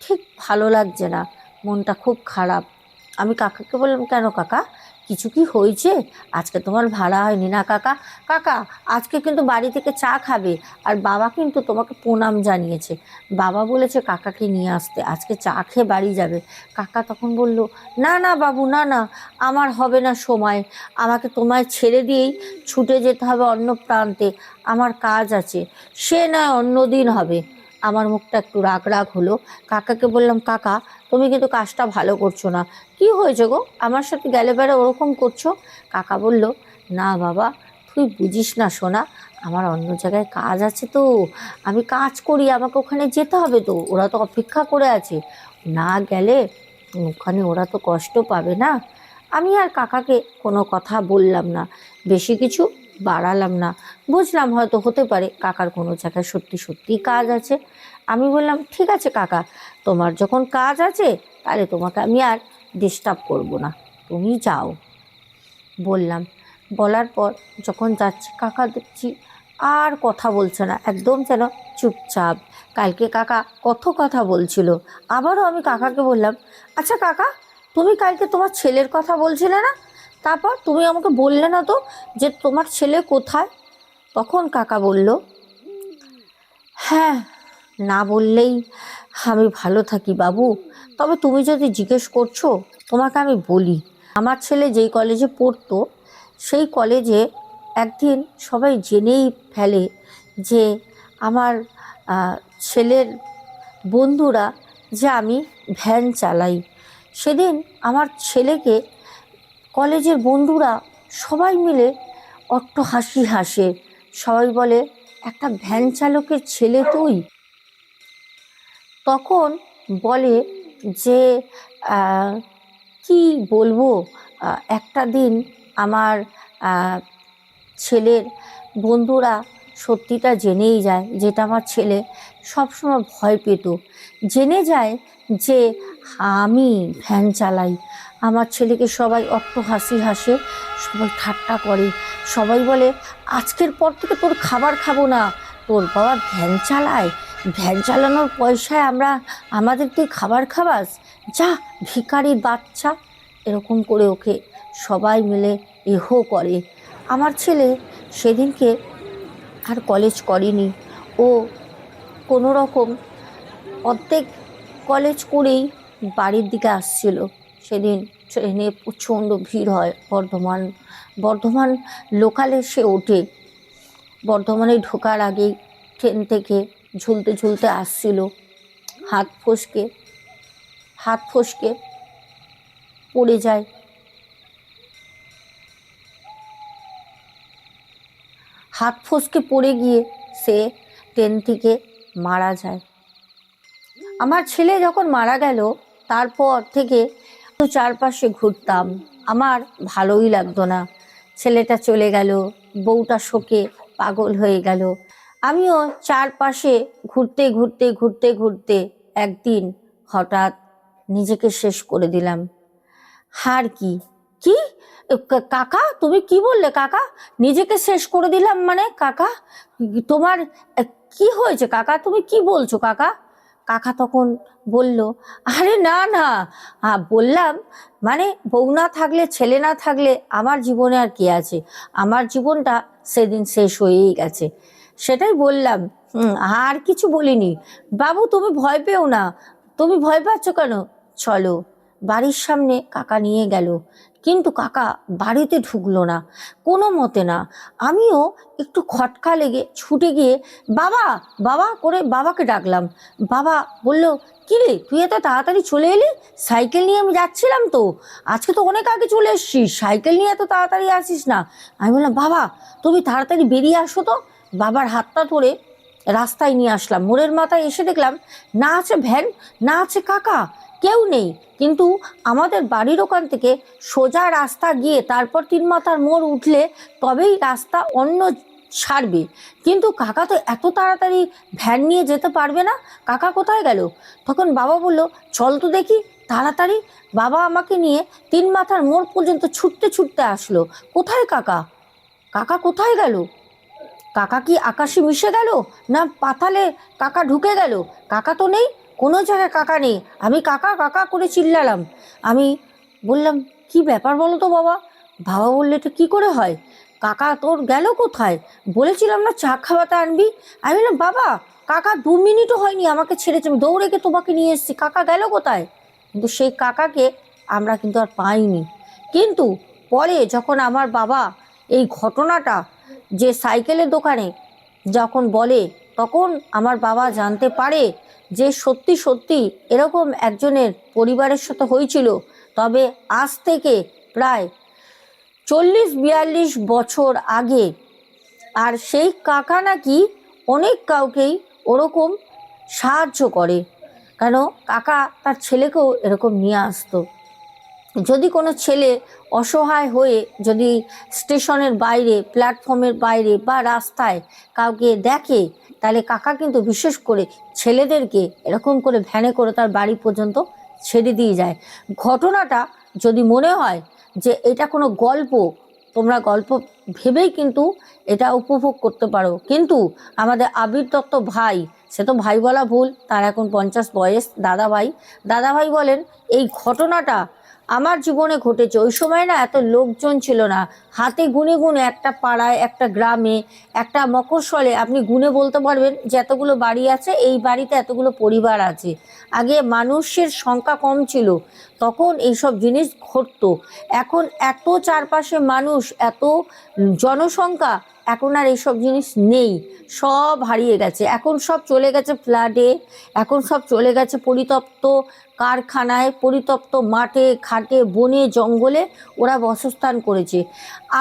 ঠিক ভালো লাগছে না, মনটা খুব খারাপ। আমি কাকাকে বললাম, কেন কাকা, কিছু কি হয়েছে? আজকে তোমার ভাড়া হয়নি না কাকা? কাকা আজকে কিন্তু বাড়ি থেকে চা খাবে, আর বাবা কিন্তু তোমাকে প্রণাম জানিয়েছে, বাবা বলেছে কাকাকে নিয়ে আসতে, আজকে চা খেয়ে বাড়ি যাবে। কাকা তখন বলল, না না বাবু, না না, আমার হবে না সময়, আমাকে তোমায় ছেড়ে দিয়েই ছুটে যেতে হবে অন্য প্রান্তে, আমার কাজ আছে, সে নয় অন্য দিন হবে। আমার মুখটা একটু রাগ রাগ হলো। কাকাকে বললাম, কাকা তুমি কিন্তু কাজটা ভালো করছো না, কি হয়েছে গো, আমার সাথে গেলে বেড়ে ওরকম করছো? কাকা বলল, না বাবা, তুই বুঝিস না সোনা, আমার অন্য জায়গায় কাজ আছে তো, আমি কাজ করি, আমাকে ওখানে যেতে হবে তো, ওরা তো অপেক্ষা করে আছে, না গেলে ওখানে ওরা তো কষ্ট পাবে না। আমি আর কাকাকে কোনো কথা বললাম না, বেশি কিছু বাড়ালাম না, বুঝলাম হয়তো হতে পারে কাকার কোনো জায়গায় সত্যি সত্যিই কাজ আছে। আমি বললাম, ঠিক আছে কাকা, তোমার যখন কাজ আছে তাহলে তোমাকে আমি আর ডিস্টার্ব করব না, তুমি যাও, বললাম। বলার পর যখন যাচ্ছি, কাকা দেখছি আর কথা বলছে না, একদম যেন চুপচাপ। কালকে কাকা কত কথা বলছিল। আবারও আমি কাকাকে বললাম, আচ্ছা কাকা, তুমি কালকে তোমার ছেলের কথা বলছিলে না, তারপর তুমি আমাকে বললে না তো যে তোমার ছেলে কোথায়? তখন কাকা বলল, হ্যাঁ, না বললেই আমি ভালো থাকি বাবু, তবে তুমি যদি জিজ্ঞেস করছো তোমাকে আমি বলি, আমার ছেলে যেই কলেজে পড়তো সেই কলেজে একদিন সবাই জেনেই ফেলে যে আমার আহ, ছেলের বন্ধুরা, যে আমি ভ্যান চালাই। সেদিন আমার ছেলেকে কলেজের বন্ধুরা সবাই মিলে অট্ট হাসি হাসে, সবাই বলে, একটা ভ্যান চালকের ছেলে তুই? তখন বলে যে আহ, কি বলবো, একটা দিন আমার আহ, ছেলের বন্ধুরা সত্যিটা জেনেই যায়, যেটা আমার ছেলে সবসময় ভয় পেত, জেনে যায় যে আমি ভ্যান চালাই। আমার ছেলেকে সবাই অট্ট হাসি হাসে, সবাই ঠাট্টা করে, সবাই বলে, আজকের পর থেকে তোর খাবার খাবো না, তোর বাবা ভ্যান চালায়, ভ্যান চালানোর পয়সায় আমাদের তুই খাবার খাবাস, যা ভিখারির বাচ্চা, এরকম করে ওকে সবাই মিলে এহো করে। আমার ছেলে সেদিনকে আর কলেজ করেনি, ও কোনো রকম অর্ধেক কলেজ করেই বাড়ির দিকে আসছিল। সেদিন ট্রেনে প্রচণ্ড ভিড় হয়, বর্ধমান লোকালে সে ওঠে, বর্ধমানে ঢোকার আগেই ট্রেন থেকে ঝুলতে ঝুলতে আসছিল, হাত ফসকে পড়ে যায়, হাত ফসকে পড়ে গিয়ে সে ট্রেন থেকে মারা যায়। আমার ছেলে যখন মারা গেল, তারপর থেকে তো চারপাশে ঘুরতাম, আমার ভালোই লাগতো না, ছেলেটা চলে গেল, বউটা শোকে পাগল হয়ে গেল। আমিও চারপাশে ঘুরতে ঘুরতে ঘুরতে ঘুরতে একদিন হঠাৎ নিজেকে শেষ করে দিলাম। হার কি, কি কাকা তুমি কি বললে কাকা, নিজেকে শেষ করে দিলাম মানে? কাকা তোমার কি হয়েছে কাকা, তুমি কি বলছো কাকা? কাকা তখন বলল, আরে না না, বললাম মানে বউ না থাকলে, ছেলে না থাকলে আমার জীবনে আর কি আছে, আমার জীবনটা সেদিন শেষ হয়েই গেছে, সেটাই বললাম। আর কিছু বলিনি। বাবু তুমি ভয় পেও না, তুমি ভয় পাচ্ছ কেন, চলো বাড়ির সামনে কাকা নিয়ে গেল, কিন্তু কাকা বাড়িতে ঢুকলো না, কোনো মতে না। আমিও একটু খটকা লেগে ছুটে গিয়ে বাবা বাবা করে বাবাকে ডাকলাম। বাবা বলল, কি রে তুই এত তাড়াতাড়ি চলে এলি? সাইকেল নিয়ে আমি যাচ্ছিলাম তো, আজকে তো অনেক আগে চলে এসছিস, সাইকেল নিয়ে এত তাড়াতাড়ি আসিস না। আমি বললাম, বাবা তুমি তাড়াতাড়ি বেরিয়ে আসো তো। বাবার হাতটা ধরে রাস্তায় নিয়ে আসলাম। মোড়ের মাথায় এসে দেখলাম না আছে ভ্যান, না আছে কাকা, কেউ নেই। কিন্তু আমাদের বাড়ির ওখান থেকে সোজা রাস্তা গিয়ে তারপর 3 মাথার মোড় উঠলে তবেই রাস্তা অন্য ছাড়বে। কিন্তু কাকা তো এত তাড়াতাড়ি ভ্যান নিয়ে যেতে পারবে না, কাকা কোথায় গেল? তখন বাবা বলল, চল তো দেখি তাড়াতাড়ি। বাবা আমাকে নিয়ে 3 মাথার মোড় পর্যন্ত ছুটতে ছুটতে আসলো। কোথায় কাকা? কাকা কোথায় গেল? কাকা কি আকাশে মিশে গেল, না পাতালে কাকা ঢুকে গেল? কাকা তো নেই, কোনো জায়গায় কাকা নেই। আমি কাকা কাকা করে চিল্লালাম। আমি বললাম, কি ব্যাপার বলো তো বাবা? বাবা বললে, এটা কি করে হয়? কাকা তোর গেল কোথায়? বলেছিলাম না চা খাওয়াতে আনবি। আমি বললাম, বাবা কাকা 2 মিনিটও হয়নি আমাকে ছেড়েছে, আমি দৌড়ে গিয়ে তোমাকে নিয়ে এসেছি, কাকা গেল কোথায়? কিন্তু সেই কাকাকে আমরা কিন্তু আর পাইনি। কিন্তু পরে যখন আমার বাবা এই ঘটনাটা যে সাইকেলের দোকানে যখন বলে, তখন আমার বাবা জানতে পারে যে সত্যি সত্যি এরকম একজনের পরিবারের সাথে হয়েছিল। তবে আজ থেকে প্রায় 40-42 বছর আগে। আর সেই কাকা নাকি অনেক কাউকেই ওরকম সাহায্য করে, কেন কাকা তার ছেলেকেও এরকম নিয়ে আসতো। যদি কোনো ছেলে অসহায় হয়ে যদি স্টেশনের বাইরে, প্ল্যাটফর্মের বাইরে বা রাস্তায় কাউকে দেখে, তাহলে কাকা কিন্তু বিশেষ করে ছেলেদেরকে এরকম করে ভ্যানে করে তার বাড়ি পর্যন্ত ছেড়ে দিয়ে যায়। ঘটনাটা যদি মনে হয় যে এটা কোনো গল্প, তোমরা গল্প ভেবেই কিন্তু এটা উপভোগ করতে পারো। কিন্তু আমাদের আবির দত্ত ভাই, সে তো ভাই বলা ভুল, তার এখন 50 বয়স, দাদাভাই বলেন, এই ঘটনাটা আমার জীবনে ঘটেছে। ওই সময় না এত লোকজন ছিল না, হাতে গুনে গুনে একটা পাড়ায়, একটা গ্রামে, একটা মফস্বলে আপনি গুনে বলতে পারবেন যে এতগুলো বাড়ি আছে, এই বাড়িতে এতগুলো পরিবার আছে। আগে মানুষের সংখ্যা কম ছিল, তখন এইসব জিনিস ঘটতো। এখন এত চারপাশে মানুষ, এত জনসংখ্যা, এখন আর এইসব জিনিস নেই, সব হারিয়ে গেছে। এখন সব চলে গেছে ফ্ল্যাটে, এখন সব চলে গেছে পরিত্যক্ত কারখানায়, পরিত্যক্ত মাঠে ঘাটে বনে জঙ্গলে ওরা বাসস্থান করেছে।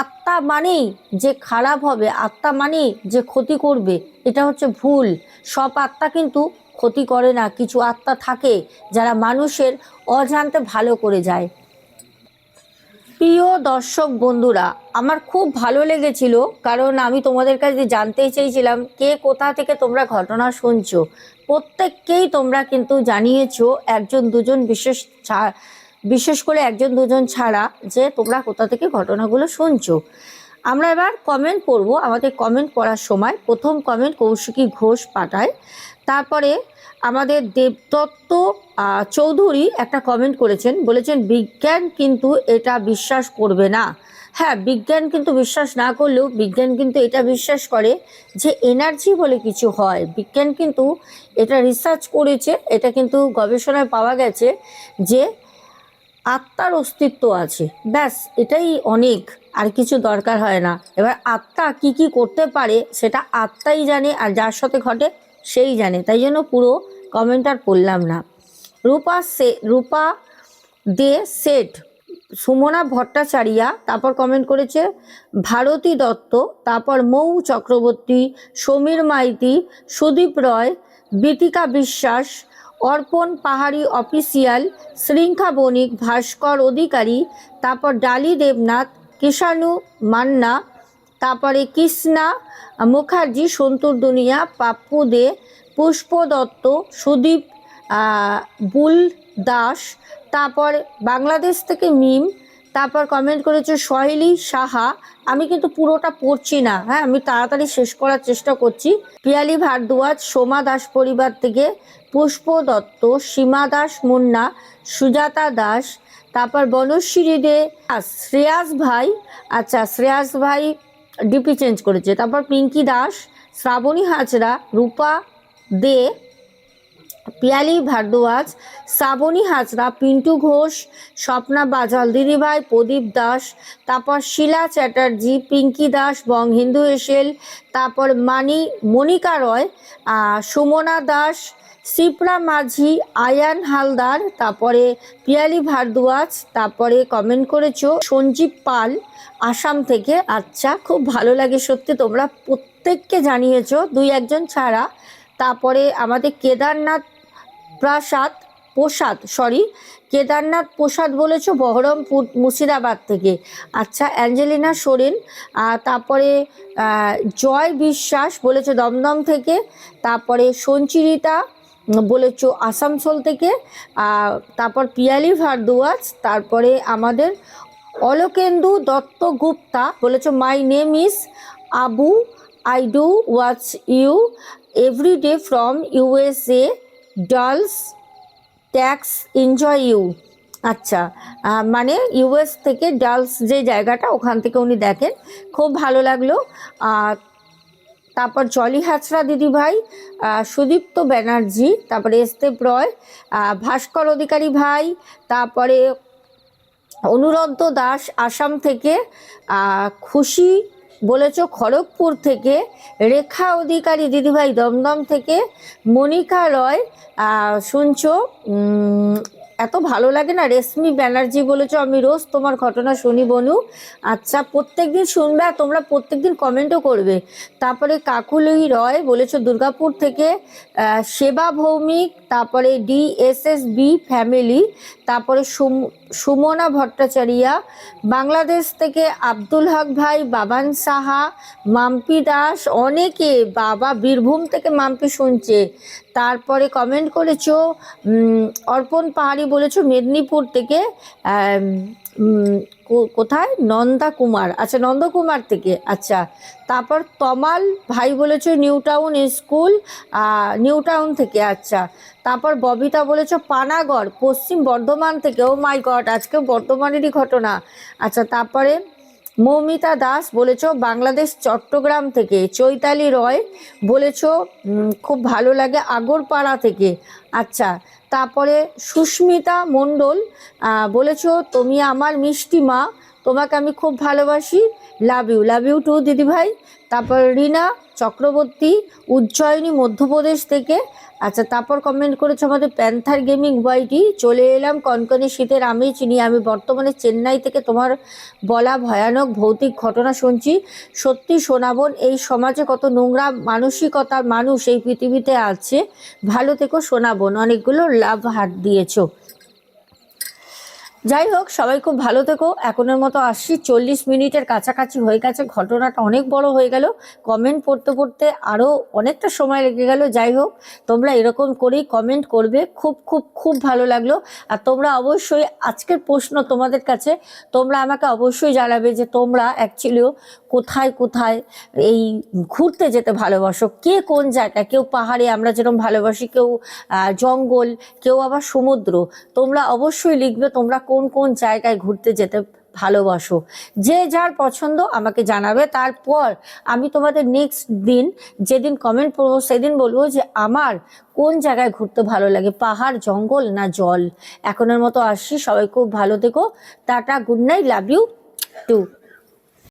আত্মা মানেই যে খারাপ হবে, আত্মা মানেই যে ক্ষতি করবে, এটা হচ্ছে ভুল। সব আত্মা কিন্তু ক্ষতি করে না, কিছু আত্মা থাকে যারা মানুষের অজান্তে ভালো করে যায়। প্রিয় দর্শক বন্ধুরা, আমার খুব ভালো লেগেছিল, কারণ আমি তোমাদের কাছে জানতে চেয়েছিলাম কে কোথা থেকে তোমরা ঘটনা শুনছো। প্রত্যেককেই তোমরা কিন্তু জানিয়েছো, একজন দুজন বিশেষ করে একজন দুজন ছাড়া, যে তোমরা কোথা থেকে ঘটনাগুলো শুনছো। আমরা এবার কমেন্ট পড়ব। আমাদের কমেন্ট পড়ার সময় প্রথম কমেন্ট কৌশিকী ঘোষ পাঠায়, তারপরে আমাদের দেবদত্ত চৌধুরী একটা কমেন্ট করেছেন, বলেছেন বিজ্ঞান কিন্তু এটা বিশ্বাস করবে না। হ্যাঁ, বিজ্ঞান কিন্তু বিশ্বাস না করলেও বিজ্ঞান কিন্তু এটা বিশ্বাস করে যে এনার্জি বলে কিছু হয়। বিজ্ঞান কিন্তু এটা রিসার্চ করেছে, এটা কিন্তু গবেষণায় পাওয়া গেছে যে আত্মার অস্তিত্ব আছে, ব্যাস এটাই অনেক, আর কিছু দরকার হয় না। এবার আত্মা কি কি করতে পারে সেটা আত্মাই জানে, আর যার সাথে ঘটে সেই জানে, তাই জন্য পুরো কমেন্ট আর পড়লাম না। রূপা দে সেট, সুমনা ভট্টাচারিয়া, তারপর কমেন্ট করেছে ভারতী দত্ত, তারপর মৌ চক্রবর্তী, সমীর মাইতি, সুদীপ রয়, বিতিকা বিশ্বাস, অর্পণ পাহাড়ি অফিসিয়াল, শৃঙ্খা বণিক, ভাস্কর অধিকারী, তারপর ডালি দেবনাথ, কিষাণু মান্না, তারপরে কৃষ্ণা মুখার্জি, সন্তুর দুনিয়া, পাপ্পু দে, পুষ্প দত্ত, সুদীপ বুল দাস, তারপর বাংলাদেশ থেকে মিম, তারপর কমেন্ট করেছে সহেলি সাহা। আমি কিন্তু পুরোটা পড়ছি না, হ্যাঁ আমি তাড়াতাড়ি শেষ করার চেষ্টা করছি। পিয়ালি ভারদ্বাজ, সোমা দাস পরিবার থেকে, পুষ্প দত্ত, সীমা দাস মুন্না, সুজাতা দাস, তারপর বনশ্রী দে, শ্রেয়াস ভাই, আচ্ছা শ্রেয়াস ভাই ডিপি চেঞ্জ করেছে, তারপর পিঙ্কি দাস, শ্রাবণী হাজরা, রূপা দে, পিয়ালি ভারদ্বাজ, শ্রাবণী হাজরা, পিন্টু ঘোষ, স্বপ্না বাজাল দিদিভাই, প্রদীপ দাস, তারপর শিলা চ্যাটার্জি, পিঙ্কি দাস, বং হিন্দু এসেল, তারপর মনিকা রয়, সুমনা দাস, শিপ্রা মাঝি, আয়ান হালদার, তারপরে পিয়ালি ভারদ্বাজ, তারপরে কমেন্ট করেছো সঞ্জীব পাল আসাম থেকে। আচ্ছা, খুব ভালো লাগে সত্যি, তোমরা প্রত্যেককে জানিয়েছো, দুই একজন ছাড়া। তারপরে আমাদের কেদারনাথ প্রসাদ বলেছো বহরমপুর মুর্শিদাবাদ থেকে। আচ্ছা, অ্যাঞ্জেলিনা সোরেন, তারপরে জয় বিশ্বাস বলেছো দমদম থেকে। তারপরে সঞ্চিরিতা বলেছো আসানসোল থেকে। তারপর পিয়ালি ভারদ্বাজ, তারপরে আমাদের অলোকেন্দু দত্তগুপ্তা বলেছো my name is Abu, I do watch you every day from USA, Dallas Texas enjoy you. আচ্ছা, মানে ইউএস থেকে ডালস যে জায়গাটা, ওখান থেকে উনি দেখেন, খুব ভালো লাগলো। তারপর জলি হাজরা দিদিভাই, সুদীপ্ত ব্যানার্জি, তারপরে এস্তেপ রয়, ভাস্কর অধিকারী ভাই, তারপরে অনুরুদ্ধ দাস আসাম থেকে, খুশি বলেছ খড়গপুর থেকে, রেখা অধিকারী দিদিভাই দমদম থেকে, মনিকা রয় শুনছো, এত ভালো লাগে না, রেশমি ব্যানার্জি বলেছো আমি রোজ তোমার ঘটনা শুনি বনু। আচ্ছা, প্রত্যেকদিন শুনবে আর তোমরা প্রত্যেকদিন কমেন্টও করবে। তারপরে কাকুলি রয় বলেছো দুর্গাপুর থেকে, সেবা ভৌমিক, তারপরে ডিএসএসবি ফ্যামিলি, তারপরে সুমনা ভট্টাচারিয়া, বাংলাদেশ থেকে আব্দুল হক ভাই, বাবান সাহা, মাম্পি দাস, অনেকে বাবা বীরভূম থেকে মাম্পি শুনছে। তারপরে কমেন্ট করেছো অর্পণ পাহাড়ি বলেছো মেদিনীপুর থেকে, কোথায় নন্দা কুমার, আচ্ছা নন্দকুমার থেকে। আচ্ছা, তারপর তমাল ভাই বলেছো new town school, new town থেকে। আচ্ছা, তারপর ববিতা বলেছো পানাগড় পশ্চিম বর্ধমান থেকে। ও মাই গড, আজকেও বর্ধমানেরই ঘটনা। আচ্ছা, তারপরে মৌমিতা দাস বলেছো বাংলাদেশ চট্টগ্রাম থেকে। চৈতালি রয় বলেছো খুব ভালো লাগে আগরপাড়া থেকে। আচ্ছা, তারপরে সুস্মিতা মণ্ডল বলেছো তুমি আমার মিষ্টি মা, তোমাকে আমি খুব ভালোবাসি, লাভ ইউ টু দিদিভাই। তারপর রিনা চক্রবর্তী উজ্জয়িনী মধ্যপ্রদেশ থেকে। আচ্ছা, তারপর কমেন্ট করেছো আমাদের প্যান্থার গেমিং ওয়াইটি, চলে এলাম কনকনে শীতের আমেজ নিয়ে, আমি বর্তমানে চেন্নাই থেকে, তোমার বলা ভয়ানক ভৌতিক ঘটনা শুনছি। সত্যি শোনাবোন, এই সমাজে কত নোংরা মানসিকতার মানুষ এই পৃথিবীতে আছে, ভালো থেকো শোনাবোন, অনেকগুলো লাভ হাত দিয়েছো। যাই হোক, সবাই খুব ভালো থেকো। এখনের মতো আসছি, 40 মিনিটের কাছাকাছি হয়ে গেছে, ঘটনাটা অনেক বড় হয়ে গেল, কমেন্ট পড়তে পড়তে আরও অনেকটা সময় লেগে গেল। যাই হোক, তোমরা এরকম করেই কমেন্ট করবে, খুব খুব খুব ভালো লাগলো। আর তোমরা অবশ্যই আজকের প্রশ্ন তোমাদের কাছে, তোমরা আমাকে অবশ্যই জানাবে যে তোমরা অ্যাকচুয়ালিও কোথায় কোথায় এই ঘুরতে যেতে ভালোবাসো, কে কোন জায়গায়, কেউ পাহাড়ে আমরা যেরকম ভালোবাসি, কেউ জঙ্গল, কেউ আবার সমুদ্র। তোমরা অবশ্যই লিখবে তোমরা কোন কোন জায়গায় ঘুরতে যেতে ভালোবাসো, যে যার পছন্দ আমাকে জানাবে। তারপর আমি তোমাদের নেক্সট দিন যেদিন কমেন্ট করবো সেদিন বলবো যে আমার কোন জায়গায় ঘুরতে ভালো লাগে, পাহাড়, জঙ্গল না জল। এখনের মতো আসছি, সবাই খুব ভালো থেকো, tata, good night, love you two.